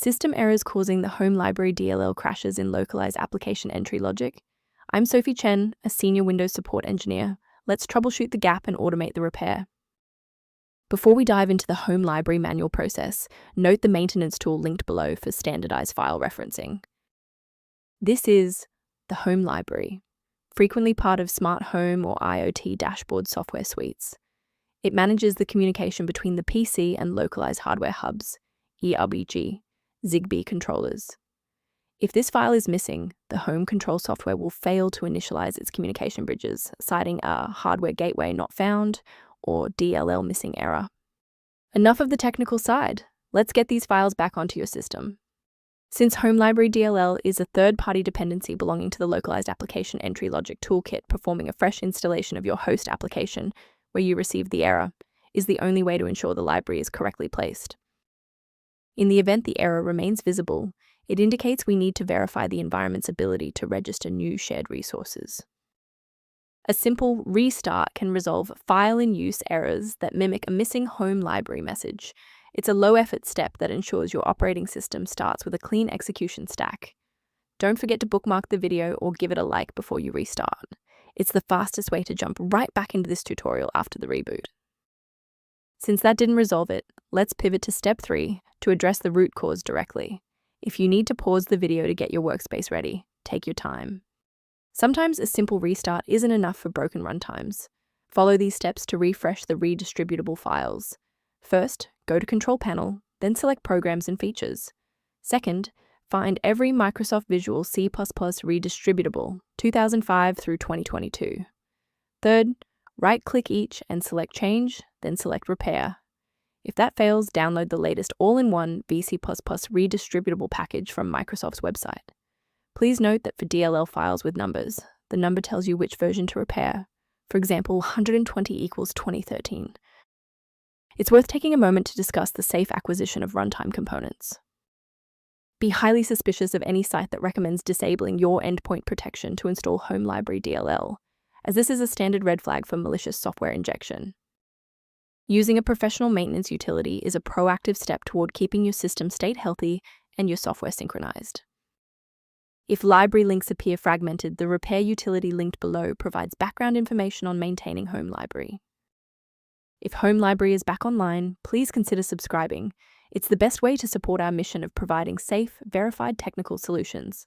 System errors causing the Home Library DLL crashes in localized application entry logic. I'm Sophie Chen, a senior Windows support engineer. Let's troubleshoot the gap and automate the repair. Before we dive into the Home Library manual process, note the maintenance tool linked below for standardized file referencing. This is the Home Library, frequently part of smart home or IoT dashboard software suites. It manages the communication between the PC and localized hardware hubs, ERBG, Zigbee controllers. If this file is missing, the home control software will fail to initialize its communication bridges, citing a hardware gateway not found or DLL missing error. Enough of the technical side. Let's get these files back onto your system. Since Home Library DLL is a third-party dependency belonging to the Localized Application Entry Logic Toolkit, performing a fresh installation of your host application where you received the error is the only way to ensure the library is correctly placed. In the event the error remains visible, it indicates we need to verify the environment's ability to register new shared resources. A simple restart can resolve file-in-use errors that mimic a missing home library message. It's a low-effort step that ensures your operating system starts with a clean execution stack. Don't forget to bookmark the video or give it a like before you restart. It's the fastest way to jump right back into this tutorial after the reboot. Since that didn't resolve it, let's pivot to step 3 to address the root cause directly. If you need to pause the video to get your workspace ready, take your time. Sometimes a simple restart isn't enough for broken runtimes. Follow these steps to refresh the redistributable files. First, go to Control Panel, then select Programs and Features. Second, find every Microsoft Visual C++ Redistributable 2005 through 2022. Third, right-click each and select Change, then select Repair. If that fails, download the latest all-in-one VC++ redistributable package from Microsoft's website. Please note that for DLL files with numbers, the number tells you which version to repair. For example, 120 equals 2013. It's worth taking a moment to discuss the safe acquisition of runtime components. Be highly suspicious of any site that recommends disabling your endpoint protection to install Home Library DLL, as this is a standard red flag for malicious software injection. Using a professional maintenance utility is a proactive step toward keeping your system state healthy and your software synchronized. If library links appear fragmented, the repair utility linked below provides background information on maintaining Home Library. If Home Library is back online, please consider subscribing. It's the best way to support our mission of providing safe, verified technical solutions.